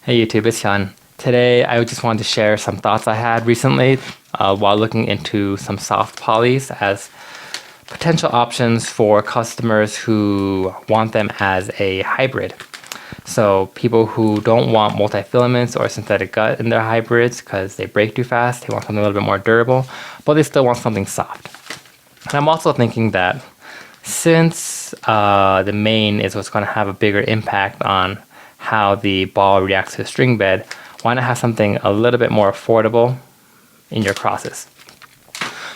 Hey YouTube, it's Hyun. Today I just wanted to share some thoughts I had recently while looking into some soft polys as potential options for customers who want them as a hybrid. So people who don't want multi-filaments or synthetic gut in their hybrids because they break too fast, they want something a little bit more durable, but they still want something soft. And I'm also thinking that since the main is what's going to have a bigger impact on how the ball reacts to the string bed, why not have something a little bit more affordable in your crosses?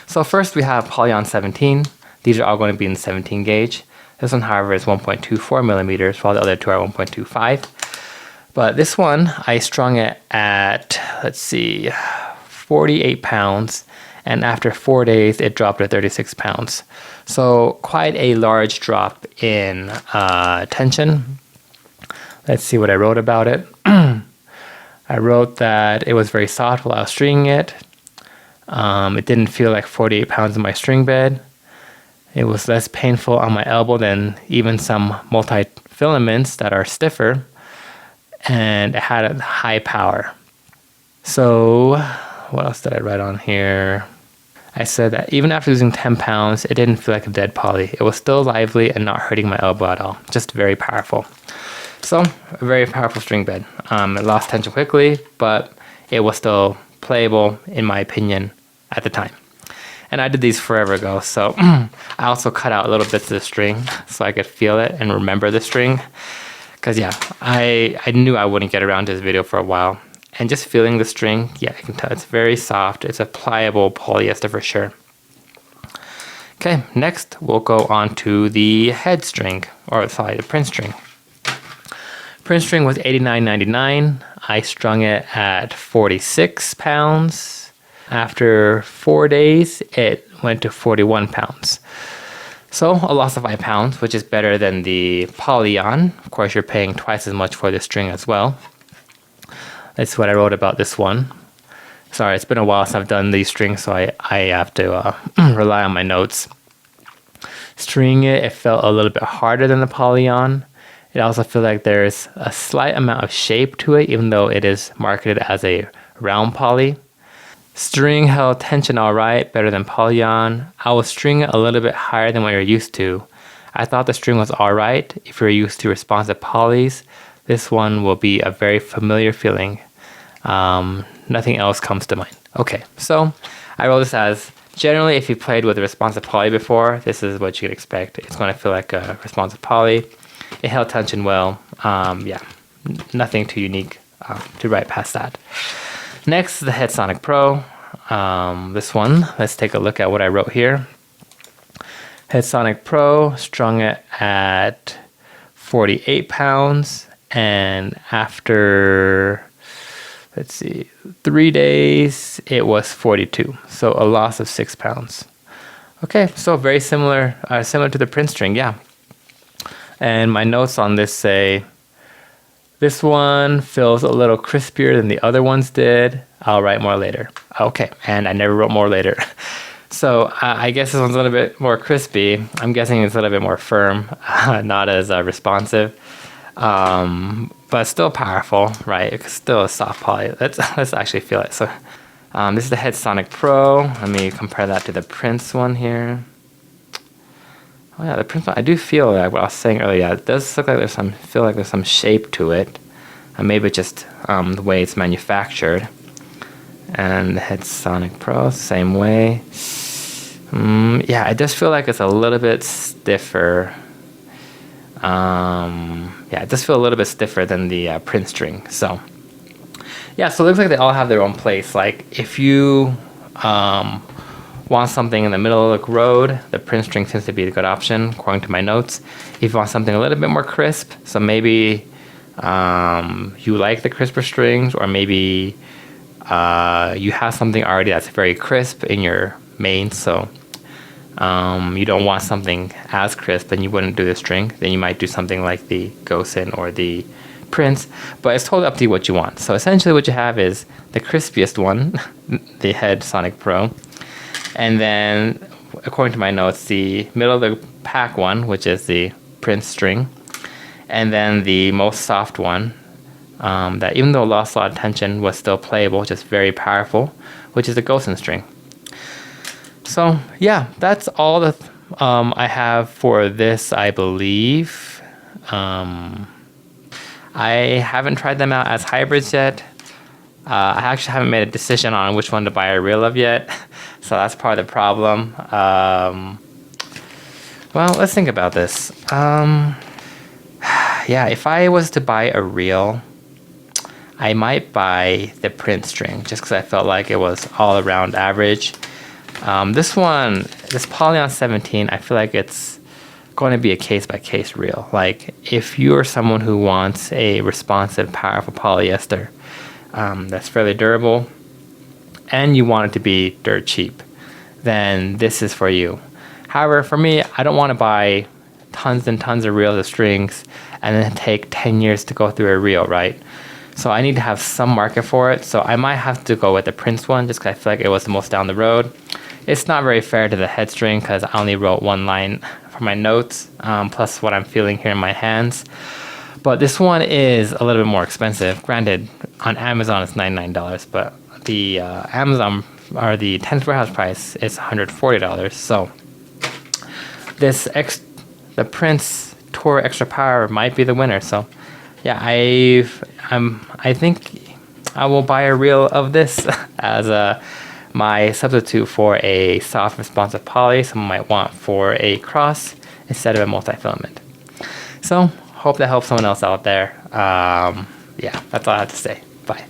So first we have Polyon 17. These are all going to be in 17 gauge. This one, however, is 1.24 millimeters, while the other two are 1.25. But this one, I strung it at, 48 pounds. And after 4 days, it dropped to 36 pounds. So quite a large drop in tension. Let's see what I wrote about it. I wrote that it was very soft while I was stringing it. It didn't feel like 48 pounds in my string bed. It was less painful on my elbow than even some multi-filaments that are stiffer. And it had a high power. So what else did I write on here? I said that even after losing 10 pounds, it didn't feel like a dead poly. It was still lively and not hurting my elbow at all. Just very powerful. So, a very powerful string bed. It lost tension quickly, but it was still playable, in my opinion, at the time. And I did these forever ago, so I also cut out little bits of the string so I could feel it and remember the string. Because, yeah, I knew I wouldn't get around to this video for a while. And just feeling the string, yeah, I can tell it's very soft. It's a pliable polyester for sure. Okay, next we'll go on to the head string, or sorry, the print string. Print string was $89.99. I strung it at 46 pounds. After 4 days, it went to 41 pounds. So a loss of 5 pounds, which is better than the Polyon. Of course, you're paying twice as much for the string as well. That's what I wrote about this one. Sorry, it's been a while since I've done these strings, so I have to rely on my notes. Stringing it, it felt a little bit harder than the Polyon. It also feels like there's a slight amount of shape to it, even though it is marketed as a round poly. String held tension alright, better than Polyon. I was stringing it a little bit higher than what you're used to. I thought the string was alright. If you're used to responsive polys, this one will be a very familiar feeling. Nothing else comes to mind. Okay, so I wrote this as, generally if you played with a responsive poly before, this is what you can expect. It's going to feel like a responsive poly. It held tension well. Yeah, nothing too unique to write past that. Next is the Head Sonic Pro. This one, let's take a look at what I wrote here. Head Sonic Pro, strung it at 48 pounds. And after, 3 days, it was 42. So a loss of 6 pounds. Okay, so very similar to the print string, yeah. And my notes on this say, this one feels a little crispier than the other ones did. I'll write more later. Okay, and I never wrote more later. So I guess this one's a little bit more crispy. I'm guessing it's a little bit more firm, not as responsive. But still powerful, right? It's still a soft poly. Let's actually feel it. So this is the Head Sonic Pro. Let me compare that to the Prince one here. Oh yeah, the Prince one, I do feel like what I was saying earlier. Yeah, it does look like there's some shape to it. Maybe just the way it's manufactured. And the Head Sonic Pro, same way. Yeah, it does feel like it's a little bit stiffer. Yeah, it does feel a little bit stiffer than the print string. So yeah, so it looks like they all have their own place. Like if you want something in the middle of the road, the print string seems to be a good option according to my notes. If you want something a little bit more crisp, so maybe you like the crisper strings, or maybe you have something already that's very crisp in your main, so you don't want something as crisp, and you wouldn't do the string, then you might do something like the Gosen or the Prince, but it's totally up to you what you want. So essentially what you have is the crispiest one, the Head Sonic Pro, and then according to my notes, the middle of the pack one, which is the Prince string, and then the most soft one, that even though it lost a lot of tension, was still playable, just very powerful, which is the Gosen string. So yeah, that's all the I have for this, I believe. I haven't tried them out as hybrids yet. I actually haven't made a decision on which one to buy a reel of yet, so that's part of the problem. Well, let's think about this. Yeah, if I was to buy a reel, I might buy the Prince string just because I felt like it was all around average. This Polyon 17, I feel like it's going to be a case-by-case reel. Like, if you're someone who wants a responsive, powerful polyester that's fairly durable, and you want it to be dirt cheap, then this is for you. However, for me, I don't want to buy tons and tons of reels of strings and then take 10 years to go through a reel, right? So I need to have some market for it. So I might have to go with the Prince one just because I feel like it was the most down the road. It's not very fair to the head string because I only wrote one line for my notes, plus what I'm feeling here in my hands. But this one is a little bit more expensive. Granted, on Amazon it's $99, but the Amazon or the Tenth Warehouse price is $140. So the Prince Tour Extra Power might be the winner. So yeah, I think I will buy a reel of this as my substitute for a soft responsive poly. Someone might want for a cross instead of a multi-filament. So hope that helps someone else out there. Yeah, that's all I have to say. Bye.